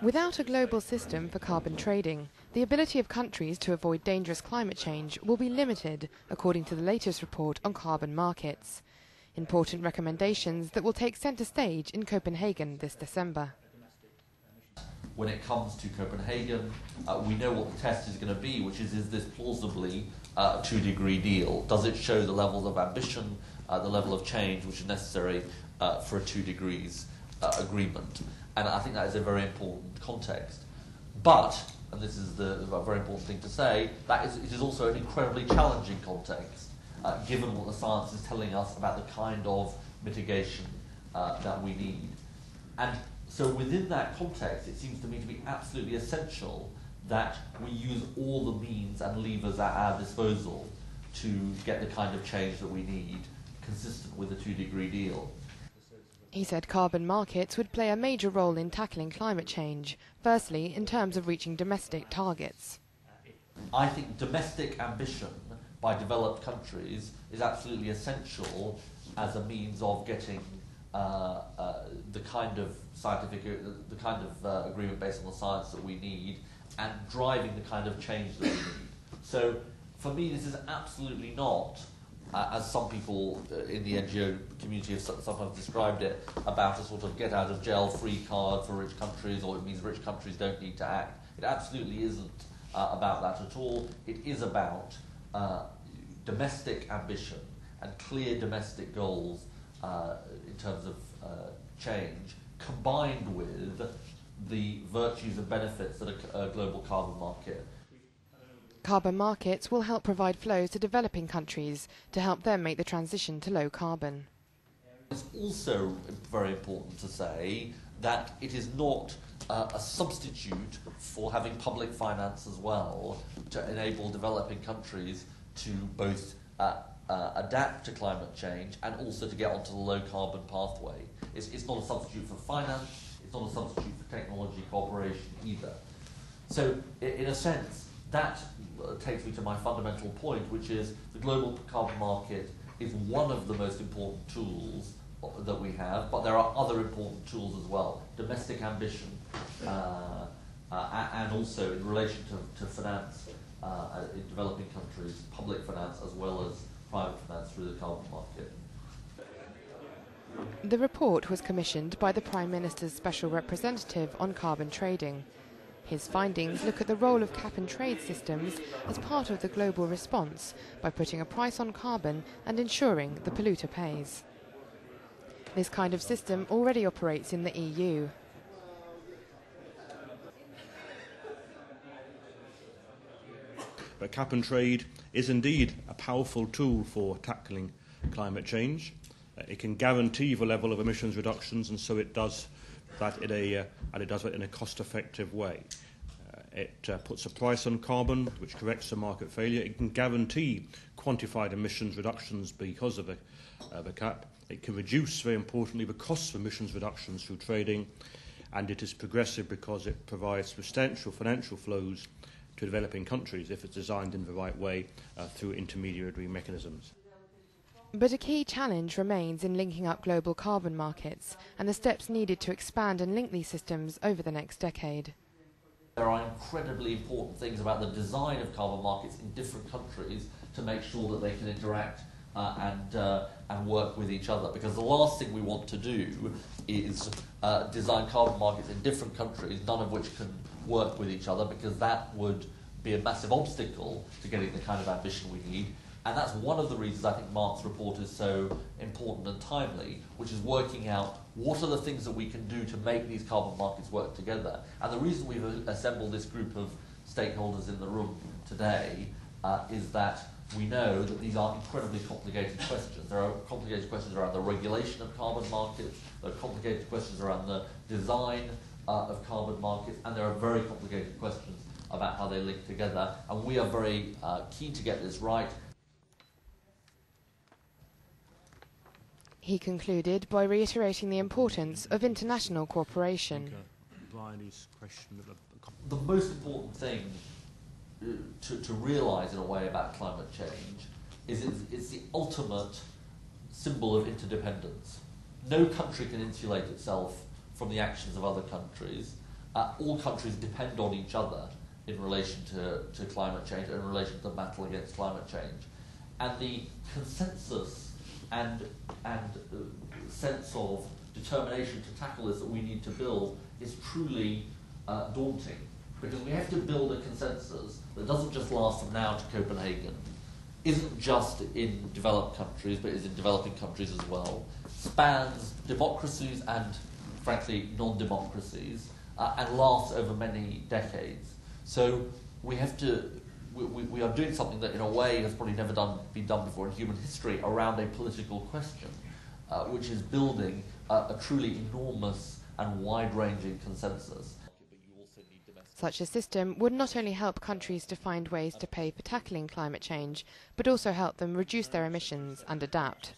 Without a global system for carbon trading, the ability of countries to avoid dangerous climate change will be limited, according to the latest report on carbon markets. Important recommendations that will take centre stage in Copenhagen this December. When it comes to Copenhagen, we know what the test is going to be, which is this plausibly a 2-degree deal? Does it show the levels of ambition, the level of change which is necessary for a 2 degrees agreement? And I think that is a very important context. But, and this is the very important thing to say, it is also an incredibly challenging context, given what the science is telling us about the kind of mitigation that we need. And so within that context, it seems to me to be absolutely essential that we use all the means and levers at our disposal to get the kind of change that we need, consistent with a 2-degree deal. He said carbon markets would play a major role in tackling climate change, firstly in terms of reaching domestic targets. I think domestic ambition by developed countries is absolutely essential as a means of getting the kind of scientific, the kind of agreement based on the science that we need, and driving the kind of change that we need. So, for me, this is absolutely not, as some people in the NGO community have sometimes described it, about a sort of get-out-of-jail-free card for rich countries, or it means rich countries don't need to act. It absolutely isn't about that at all. It is about domestic ambition and clear domestic goals in terms of change, combined with the virtues and benefits that a global carbon market. Carbon markets will help provide flows to developing countries to help them make the transition to low carbon. It's also very important to say that it is not a substitute for having public finance as well to enable developing countries to both adapt to climate change and also to get onto the low carbon pathway. It's not a substitute for finance, it's not a substitute for technology cooperation either. So in a sense, that takes me to my fundamental point, which is the global carbon market is one of the most important tools that we have, but there are other important tools as well. Domestic ambition and also in relation to finance in developing countries, public finance as well as private finance through the carbon market. The report was commissioned by the Prime Minister's Special Representative on Carbon Trading. His findings look at the role of cap-and-trade systems as part of the global response by putting a price on carbon and ensuring the polluter pays. This kind of system already operates in the EU. But cap-and-trade is indeed a powerful tool for tackling climate change. It can guarantee the level of emissions reductions, and so it does that in a cost-effective way. It puts a price on carbon, which corrects the market failure. It can guarantee quantified emissions reductions because of the cap. It can reduce, very importantly, the costs of emissions reductions through trading, and it is progressive because it provides substantial financial flows to developing countries if it's designed in the right way through intermediary mechanisms. But a key challenge remains in linking up global carbon markets and the steps needed to expand and link these systems over the next decade. There are incredibly important things about the design of carbon markets in different countries to make sure that they can interact and work with each other. Because the last thing we want to do is design carbon markets in different countries, none of which can work with each other, because that would be a massive obstacle to getting the kind of ambition we need. And that's one of the reasons I think Mark's report is so important and timely, which is working out what are the things that we can do to make these carbon markets work together. And the reason we've assembled this group of stakeholders in the room today is that we know that these are incredibly complicated questions. There are complicated questions around the regulation of carbon markets, there are complicated questions around the design of carbon markets, and there are very complicated questions about how they link together. And we are very keen to get this right. He concluded by reiterating the importance of international cooperation. The most important thing to realise in a way about climate change is it's the ultimate symbol of interdependence. No country can insulate itself from the actions of other countries. all countries depend on each other in relation to climate change and in relation to the battle against climate change. And the consensus and sense of determination to tackle this that we need to build is truly daunting, because we have to build a consensus that doesn't just last from now to Copenhagen, isn't just in developed countries, but is in developing countries as well, spans democracies and, frankly, non-democracies, and lasts over many decades. So we have to, we are doing something that in a way has probably never been done before in human history around a political question, which is building a truly enormous and wide-ranging consensus. Such a system would not only help countries to find ways to pay for tackling climate change, but also help them reduce their emissions and adapt.